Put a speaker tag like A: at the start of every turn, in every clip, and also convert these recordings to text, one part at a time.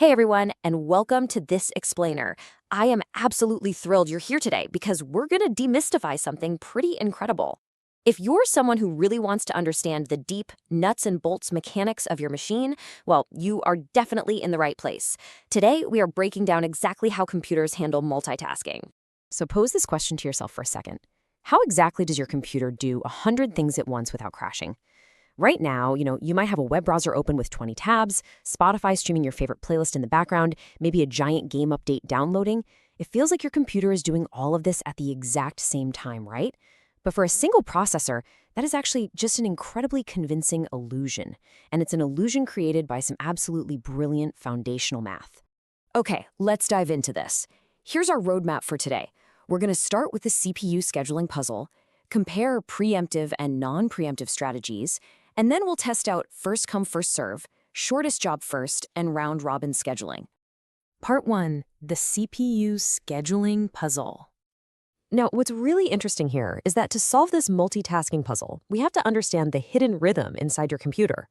A: Hey everyone, and welcome to This Explainer. I am absolutely thrilled you're here today because we're going to demystify something pretty incredible. If you're someone who really wants to understand the deep nuts and bolts mechanics of your machine, well, you are definitely in the right place. Today, we are breaking down exactly how computers handle multitasking. So pose this question to yourself for a second. How exactly does your computer do 100 things at once without crashing? Right now, you might have a web browser open with 20 tabs, Spotify streaming your favorite playlist in the background, maybe a giant game update downloading. It feels like your computer is doing all of this at the exact same time, right? But for a single processor, that is actually just an incredibly convincing illusion. And it's an illusion created by some absolutely brilliant foundational math. Okay, let's dive into this. Here's our roadmap for today. We're going to start with the CPU scheduling puzzle, compare preemptive and non-preemptive strategies, and then we'll test out first come, first serve, shortest job first, and round-robin scheduling. Part 1, the CPU scheduling puzzle. Now, what's really interesting here is that to solve this multitasking puzzle, we have to understand the hidden rhythm inside your computer.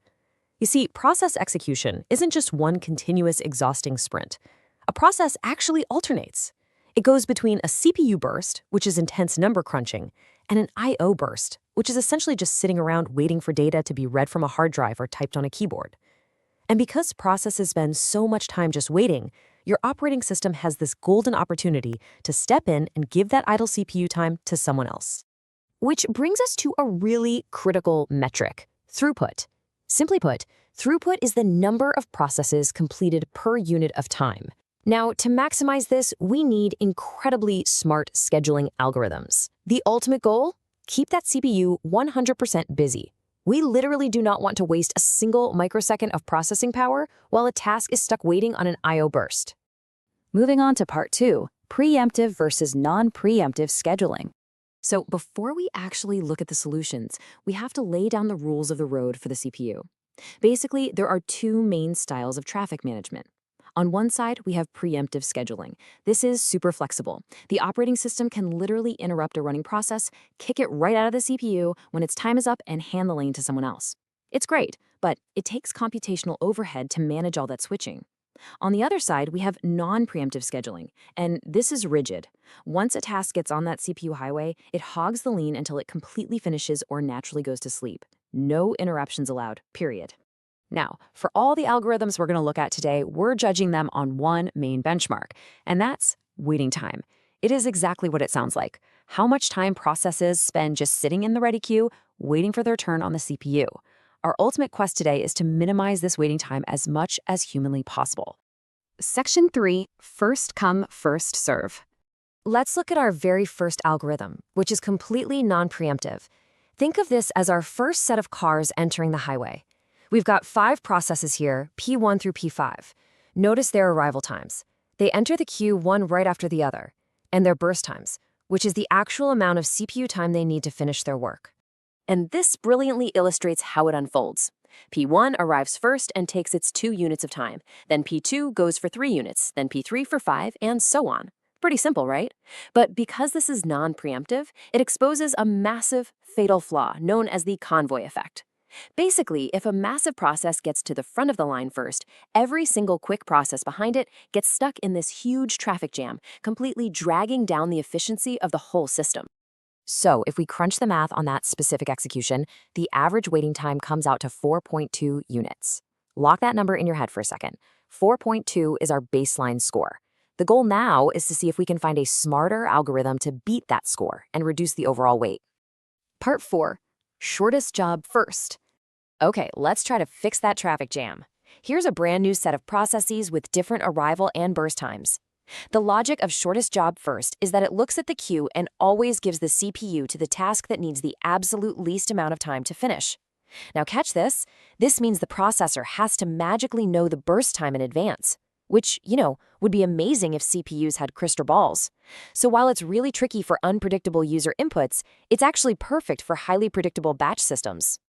A: You see, process execution isn't just one continuous exhausting sprint. A process actually alternates. It goes between a CPU burst, which is intense number crunching, and an I/O burst, which is essentially just sitting around waiting for data to be read from a hard drive or typed on a keyboard. And because processes spend so much time just waiting, your operating system has this golden opportunity to step in and give that idle CPU time to someone else. Which brings us to a really critical metric, throughput. Simply put, throughput is the number of processes completed per unit of time. Now, to maximize this, we need incredibly smart scheduling algorithms. The ultimate goal? Keep that CPU 100% busy. We literally do not want to waste a single microsecond of processing power while a task is stuck waiting on an I/O burst. Moving on to part 2, preemptive versus non-preemptive scheduling. So before we actually look at the solutions, we have to lay down the rules of the road for the CPU. Basically, there are two main styles of traffic management. On one side, we have preemptive scheduling. This is super flexible. The operating system can literally interrupt a running process, kick it right out of the CPU when its time is up and hand the lane to someone else. It's great, but it takes computational overhead to manage all that switching. On the other side, we have non-preemptive scheduling, and this is rigid. Once a task gets on that CPU highway, it hogs the lean until it completely finishes or naturally goes to sleep. No interruptions allowed, period. Now, for all the algorithms we're going to look at today, we're judging them on one main benchmark, and that's waiting time. It is exactly what it sounds like. How much time processes spend just sitting in the ready queue, waiting for their turn on the CPU. Our ultimate quest today is to minimize this waiting time as much as humanly possible. Section 3, first come, first serve. Let's look at our very first algorithm, which is completely non-preemptive. Think of this as our first set of cars entering the highway. We've got 5 processes here, P1 through P5. Notice their arrival times. They enter the queue one right after the other, and their burst times, which is the actual amount of CPU time they need to finish their work. And this brilliantly illustrates how it unfolds. P1 arrives first and takes its 2 units of time. Then P2 goes for 3 units, then P3 for 5, and so on. Pretty simple, right? But because this is non-preemptive, it exposes a massive, fatal flaw known as the convoy effect. Basically, if a massive process gets to the front of the line first, every single quick process behind it gets stuck in this huge traffic jam, completely dragging down the efficiency of the whole system. So if we crunch the math on that specific execution, the average waiting time comes out to 4.2 units. Lock that number in your head for a second. 4.2 is our baseline score. The goal now is to see if we can find a smarter algorithm to beat that score and reduce the overall wait. Part 4, shortest job first. Okay, let's try to fix that traffic jam. Here's a brand new set of processes with different arrival and burst times. The logic of shortest job first is that it looks at the queue and always gives the CPU to the task that needs the absolute least amount of time to finish. Now catch this. This means the processor has to magically know the burst time in advance, which, would be amazing if CPUs had crystal balls. So while it's really tricky for unpredictable user inputs, it's actually perfect for highly predictable batch systems.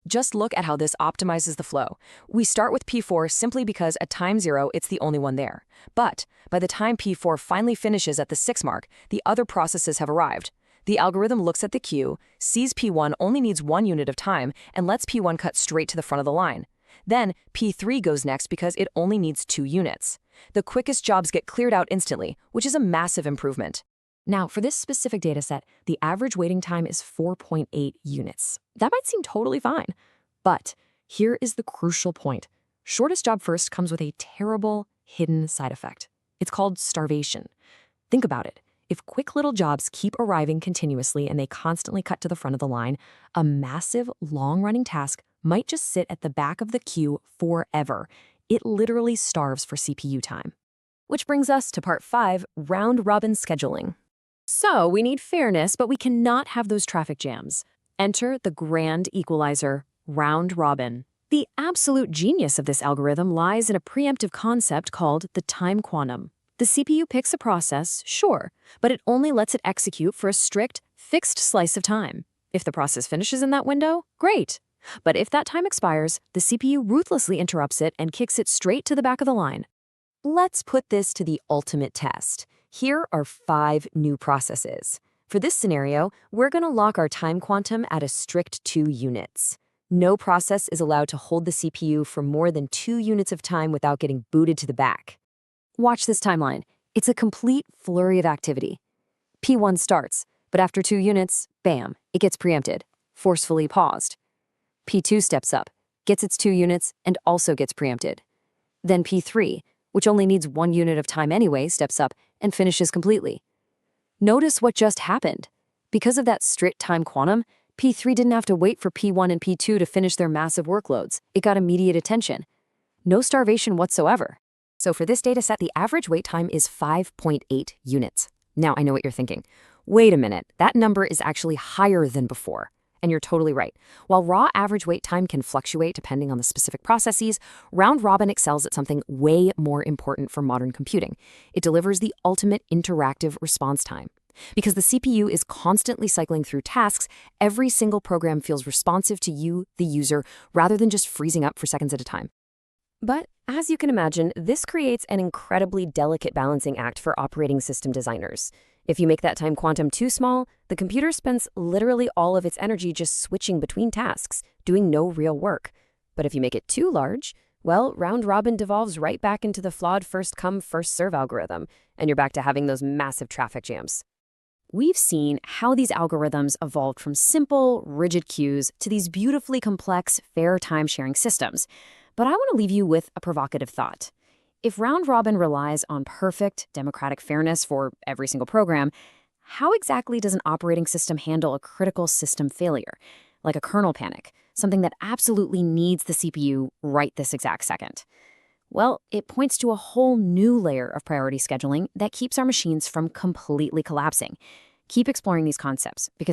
A: Just look at how this optimizes the flow. We start with P4 simply because at time 0, it's the only one there. But by the time P4 finally finishes at the 6 mark, the other processes have arrived. The algorithm looks at the queue, sees P1 only needs 1 unit of time, and lets P1 cut straight to the front of the line.
B: Then P3 goes next because it only needs 2 units. The quickest jobs get cleared out instantly, which is a massive improvement. Now, for this specific dataset, the average waiting time is 4.8 units. That might seem totally fine, but here is the crucial point. Shortest job first comes with a terrible hidden side effect. It's called starvation. Think about it. If quick little jobs keep arriving continuously and they constantly cut to the front of the line, a massive, long-running task might just sit at the back of the queue forever. It literally starves for CPU time. Which brings us to part 5, round-robin scheduling. So we need fairness, but we cannot have those traffic jams. Enter the grand equalizer, round-robin. The absolute genius of this algorithm lies in a preemptive concept called the time quantum. The CPU picks a process, sure, but it only lets it execute for a strict, fixed slice of time. If the process finishes in that window, great. But if that time expires, the CPU ruthlessly interrupts it and kicks it straight to the back of the line. Let's put this to the ultimate test. Here are 5 new processes. For this scenario, we're going to lock our time quantum at a strict 2 units. No process is allowed to hold the CPU for more than 2 units of time without getting booted to the back. Watch this timeline. It's a complete flurry of activity. P1 starts, but after 2 units, bam, it gets preempted, forcefully paused. P2 steps up, gets its 2 units, and also gets preempted. Then P3, which only needs 1 unit of time anyway, steps up and finishes completely. Notice what just happened. Because of that strict time quantum, P3 didn't have to wait for P1 and P2 to finish their massive workloads. It got immediate attention. No starvation whatsoever. So for this dataset, the average wait time is 5.8 units. Now, I know what you're thinking. Wait a minute, that number is actually higher than before. And you're totally right. While raw average wait time can fluctuate depending on the specific processes, round-robin excels at something way more important for modern computing. It delivers the ultimate interactive response time. Because the CPU is constantly cycling through tasks, every single program feels responsive to you, the user, rather than just freezing up for seconds at a time. But as you can imagine, this creates an incredibly delicate balancing act for operating system designers. If you make that time quantum too small, the computer spends literally all of its energy just switching between tasks, doing no real work. But if you make it too large, well, round-robin devolves right back into the flawed first-come, first-serve algorithm, and you're back to having those massive traffic jams. We've seen how these algorithms evolved from simple, rigid queues to these beautifully complex, fair time-sharing systems. But I want to leave you with a provocative thought. If round-robin relies on perfect, democratic fairness for every single program, how exactly does an operating system handle a critical system failure, like a kernel panic, something that absolutely needs the CPU right this exact second? Well, it points to a whole new layer of priority scheduling that keeps our machines from completely collapsing. Keep exploring these concepts, because